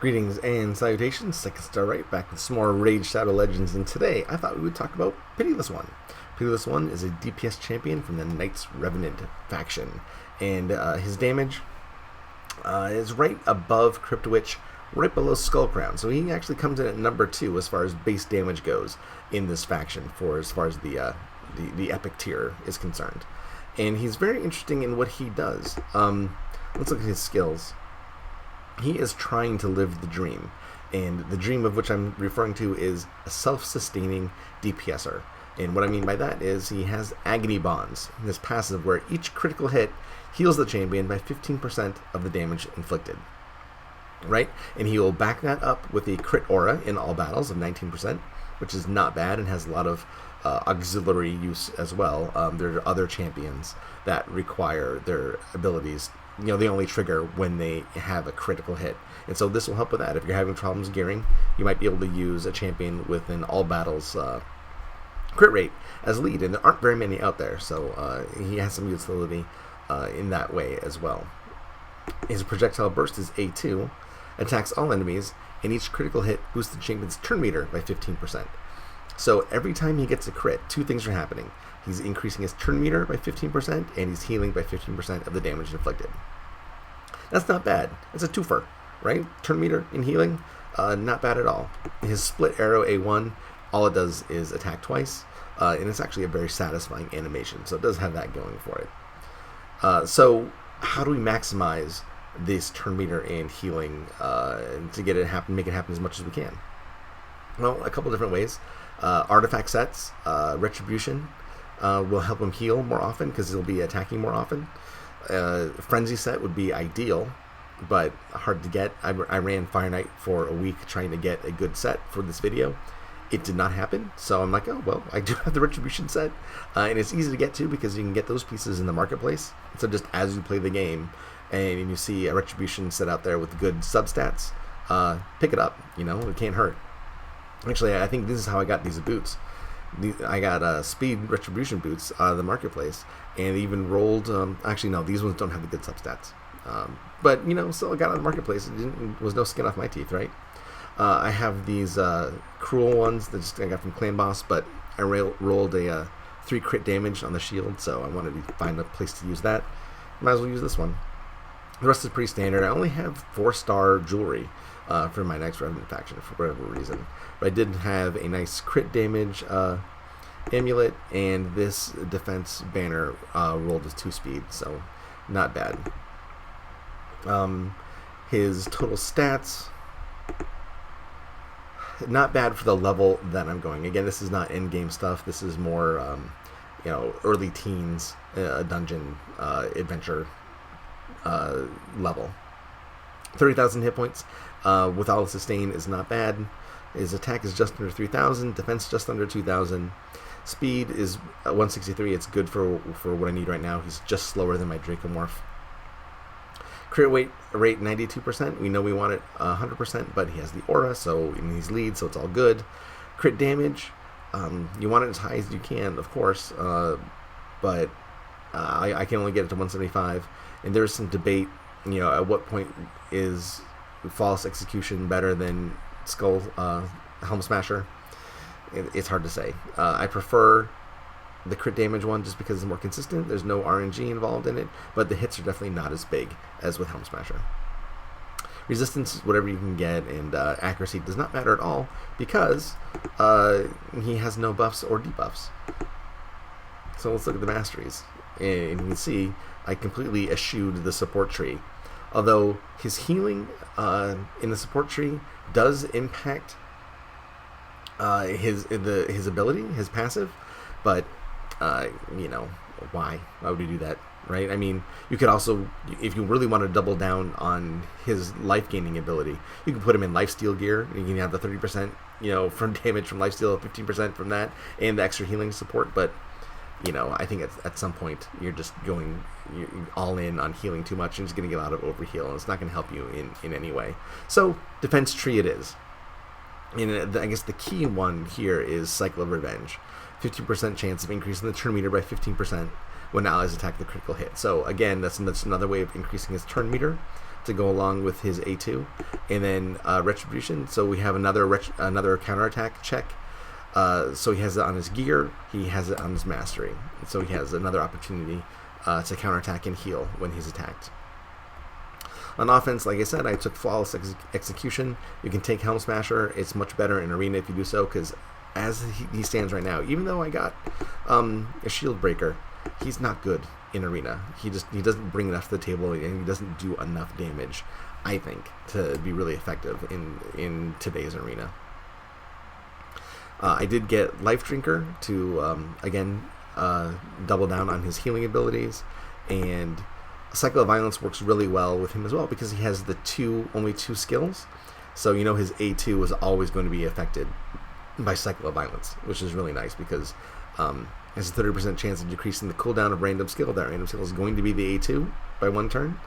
Greetings and salutations, Second Star Right, back with some more Rage Shadow Legends, and today I thought we would talk about Pitiless One. Pitiless One is a DPS champion from the Knights Revenant faction, and his damage is right above Crypt Witch, right below Skullcrown, so he actually comes in at number 2 as far as base damage goes in this faction, for as far as the epic tier is concerned. And he's very interesting in what he does. Let's look at his skills. He is trying to live the dream, and the dream of which I'm referring to is a self-sustaining DPSer. And what I mean by that is he has Agony Bonds, this passive where each critical hit heals the champion by 15% of the damage inflicted. Right? And he will back that up with a crit aura in all battles of 19%, which is not bad and has a lot of auxiliary use as well. There are other champions that require their abilities, they only trigger when they have a critical hit. And so this will help with that. If you're having problems gearing, you might be able to use a champion with an all battles crit rate as lead, and there aren't very many out there, so he has some utility in that way as well. His projectile burst is A2, attacks all enemies, and each critical hit boosts the champion's turn meter by 15%. So every time he gets a crit, two things are happening. He's increasing his turn meter by 15%, and he's healing by 15% of the damage inflicted. That's not bad. It's a twofer, right? Turn meter and healing, not bad at all. His split arrow A1, all it does is attack twice, and it's actually a very satisfying animation, so it does have that going for it. So how do we maximize this turn meter and healing to get it happen, make it happen as much as we can? Well, a couple different ways. Artifact sets, Retribution will help him heal more often because he'll be attacking more often. Frenzy set would be ideal, but hard to get. I ran Fire Knight for a week trying to get a good set for this video. It did not happen, so I'm like, oh, well, I do have the Retribution set, and it's easy to get to because you can get those pieces in the marketplace. So just as you play the game and you see a Retribution set out there with good substats, pick it up, it can't hurt. Actually, I think this is how I got these boots. I got speed Retribution boots out of the marketplace, and even rolled. Actually, no, these ones don't have the good substats. But still I got out of the marketplace. It was no skin off my teeth, right? I have these cruel ones that I got from Clan Boss, but I rolled a 3 crit damage on the shield, so I wanted to find a place to use that. Might as well use this one. The rest is pretty standard. I only have 4-star jewelry for my next Revenant faction for whatever reason. But I did have a nice crit damage amulet, and this defense banner rolled as 2 speed, so not bad. His total stats, not bad for the level that I'm going. Again, this is not in-game stuff. This is more, early teens dungeon adventure level. 30,000 hit points with all sustain is not bad. His attack is just under 3,000, defense just under 2,000. Speed is 163. It's good for what I need right now. He's just slower than my Dracomorph. Crit rate 92%. We know we want it 100%, but he has the aura, so he's lead, so it's all good. Crit damage, you want it as high as you can, of course, but I can only get it to 175. And there's some debate, at what point is False Execution better than Skull Helm Smasher? It's hard to say. I prefer the crit damage one just because it's more consistent. There's no RNG involved in it, but the hits are definitely not as big as with Helm Smasher. Resistance is whatever you can get, and accuracy does not matter at all because he has no buffs or debuffs. So let's look at the masteries, and you can see I completely eschewed the support tree. Although his healing in the support tree does impact his ability, his passive, but why would you do that, right? I mean, you could also, if you really want to double down on his life gaining ability, you can put him in lifesteal gear. You can have the 30% from damage from lifesteal, 15% from that, and the extra healing support. But I think at some point you're just going all in on healing too much and just going to get out of overheal, and it's not going to help you in any way. So defense tree it is. And I guess the key one here is Cycle of Revenge. 15% chance of increasing the turn meter by 15% when allies attack the critical hit. So again, that's another way of increasing his turn meter to go along with his A2. And then Retribution, so we have another counterattack check. So he has it on his gear, he has it on his mastery. So he has another opportunity to counterattack and heal when he's attacked. On offense, like I said, I took Flawless Execution. You can take Helm Smasher. It's much better in Arena if you do so, because as he stands right now, even though I got a Shield Breaker, he's not good in Arena. He doesn't bring enough to the table, and he doesn't do enough damage, I think, to be really effective in today's Arena. I did get Life Drinker to, again, double down on his healing abilities, and Cycle of Violence works really well with him as well because he has the only two skills. So his A2 is always going to be affected by Cycle of Violence, which is really nice because has a 30% chance of decreasing the cooldown of random skill. That random skill is going to be the A2 by one turn,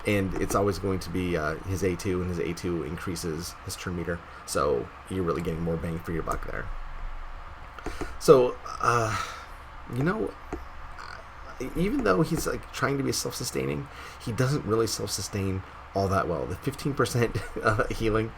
and it's always going to be his A2, and his A2 increases his turn meter. So you're really getting more bang for your buck there. So, even though he's like trying to be self-sustaining, he doesn't really self-sustain all that well. The 15% healing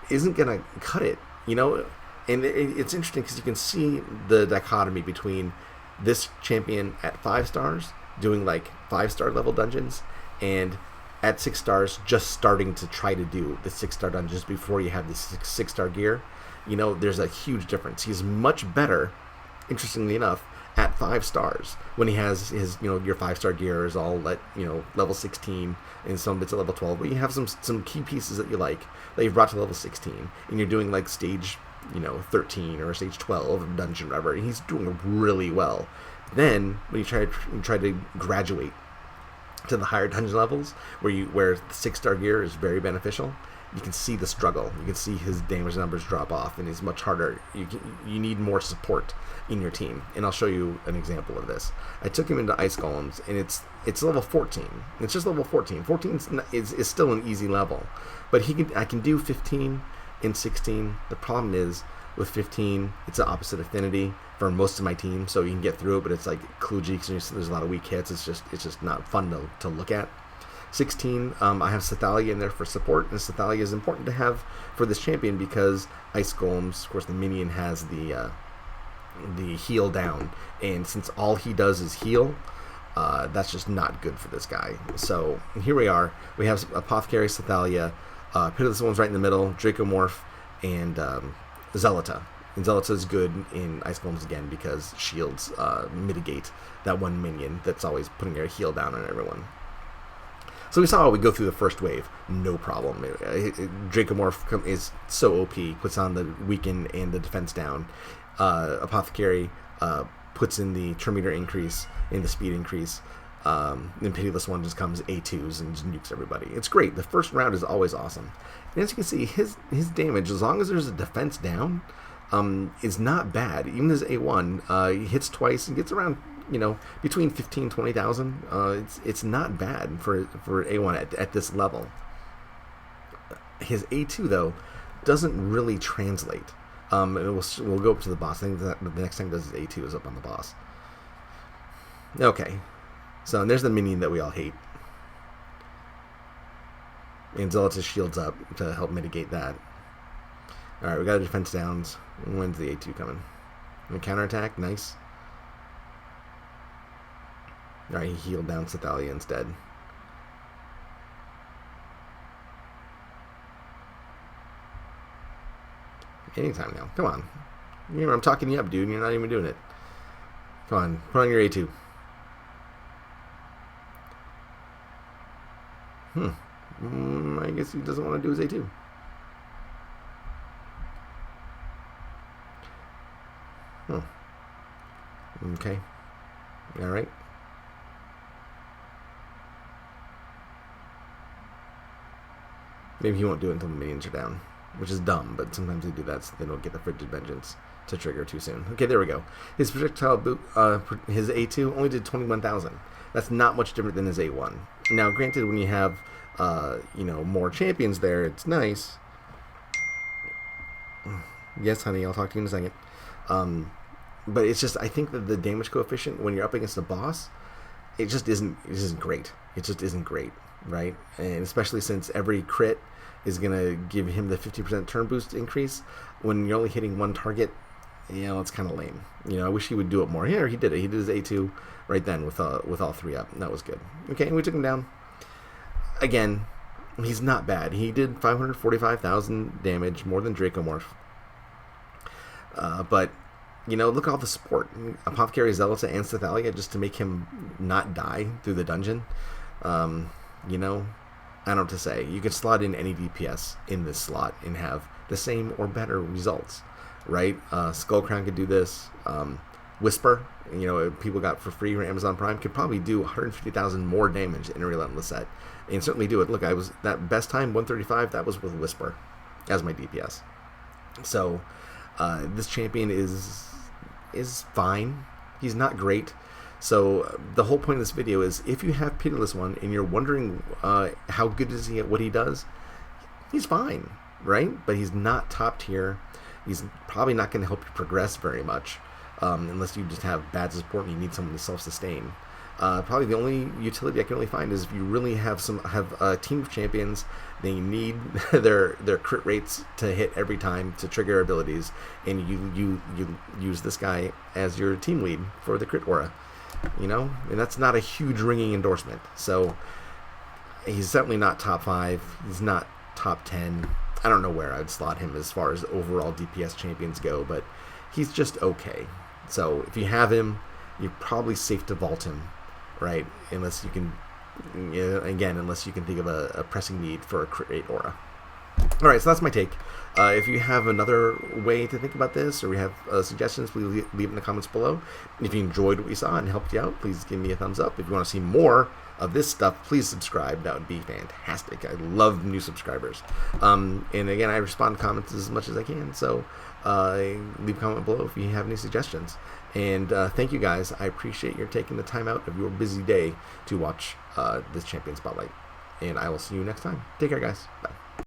isn't gonna cut it, And it's interesting because you can see the dichotomy between this champion at 5 stars doing like 5-star level dungeons, and at 6 stars just starting to try to do the 6-star dungeons before you have the 6-star gear. There's a huge difference. He's much better, interestingly enough, at 5 stars when he has his your 5-star gear is all at level 16 and some bits at level 12, but you have some key pieces that you like that you've brought to level 16, and you're doing like stage 13 or stage 12 of dungeon, whatever, and he's doing really well. Then when you try to graduate to the higher dungeon levels where the 6-star gear is very beneficial, you can see the struggle. You can see his damage numbers drop off, and it's much harder. You need more support in your team, and I'll show you an example of this. I took him into Ice Golems, and it's level 14. It's just level 14. 14 is still an easy level, but I can do 15 and 16. The problem is with 15, it's the opposite affinity for most of my team, so you can get through it, but it's like kludgy because there's a lot of weak hits. It's just not fun to look at. 16, I have Sathalia in there for support, and Sathalia is important to have for this champion because Ice Golems, of course, the minion has the heal down, and since all he does is heal, that's just not good for this guy. So here we are. We have Apothecary, Sathalia, Pitiless One's right in the middle, Dracomorph, and Zealota. And Zealota is good in Ice Golems again because shields mitigate that one minion that's always putting their heal down on everyone. So we saw how we go through the first wave, no problem. Dracomorph is so OP, puts on the weaken and the defense down. Apothecary puts in the turn meter increase and the speed increase. Then Pitiless One just comes A2s and just nukes everybody. It's great. The first round is always awesome. And as you can see, his damage, as long as there's a defense down, is not bad. Even his A1, he hits twice and gets around between 15 and 20,000. It's not bad for A1 at this level. His A2 though doesn't really translate. And we'll go up to the boss. I think that the next time he does his A2 is up on the boss. Okay, so there's the minion that we all hate, and Zealot's shields up to help mitigate that. All right, we got a defense downs. When's the A2 coming? And counterattack, nice. Alright, he healed down Sathalia instead. Anytime now. Come on. I'm talking you up, dude, and you're not even doing it. Come on, put on your A2. I guess he doesn't want to do his A2. Okay. Alright. Maybe he won't do it until the minions are down, which is dumb, but sometimes they do that so they don't get the Frigid Vengeance to trigger too soon. Okay, there we go. His projectile boot, his A2 only did 21,000. That's not much different than his A1. Now, granted, when you have, more champions there, it's nice. Yes, honey, I'll talk to you in a second. But it's just, I think that the damage coefficient when you're up against a boss, it just isn't great. It just isn't great, right? And especially since every crit is going to give him the 50% turn boost increase when you're only hitting one target. It's kind of lame. I wish he would do it more. Yeah, he did it. He did his A2 right then with all three up. That was good. Okay, and we took him down. Again, he's not bad. He did 545,000 damage, more than Dracomorph. But, look at all the support. Apothecary, Zealota, and Sthathalia just to make him not die through the dungeon. I don't know what to say. You could slot in any DPS in this slot and have the same or better results. Right? Skullcrown could do this. Whisper, people got for free from Amazon Prime, could probably do 150,000 more damage in a Relentless set. And certainly do it. Look, that best time, 135, that was with Whisper as my DPS. So, this champion is fine. He's not great. So, the whole point of this video is, if you have Pitiless One and you're wondering how good is he at what he does, he's fine, right? But he's not top tier. He's probably not going to help you progress very much, unless you just have bad support and you need someone to self-sustain. Probably the only utility I can really find is if you really have a team of champions, they need their crit rates to hit every time to trigger abilities, and you use this guy as your team lead for the crit aura, and that's not a huge ringing endorsement. So he's certainly not top 5. He's not top 10. I don't know where I'd slot him as far as overall DPS champions go, but he's just okay. So if you have him, you're probably safe to vault him, right? Unless you can, unless you can think of a pressing need for a crit rate aura. All right, so that's my take. If you have another way to think about this, or we have suggestions, please leave it in the comments below. If you enjoyed what you saw and helped you out, please give me a thumbs up. If you want to see more of this stuff, please subscribe. That would be fantastic. I love new subscribers. And again, I respond to comments as much as I can, so leave a comment below if you have any suggestions. And thank you guys. I appreciate your taking the time out of your busy day to watch this Champion Spotlight. And I will see you next time. Take care, guys. Bye.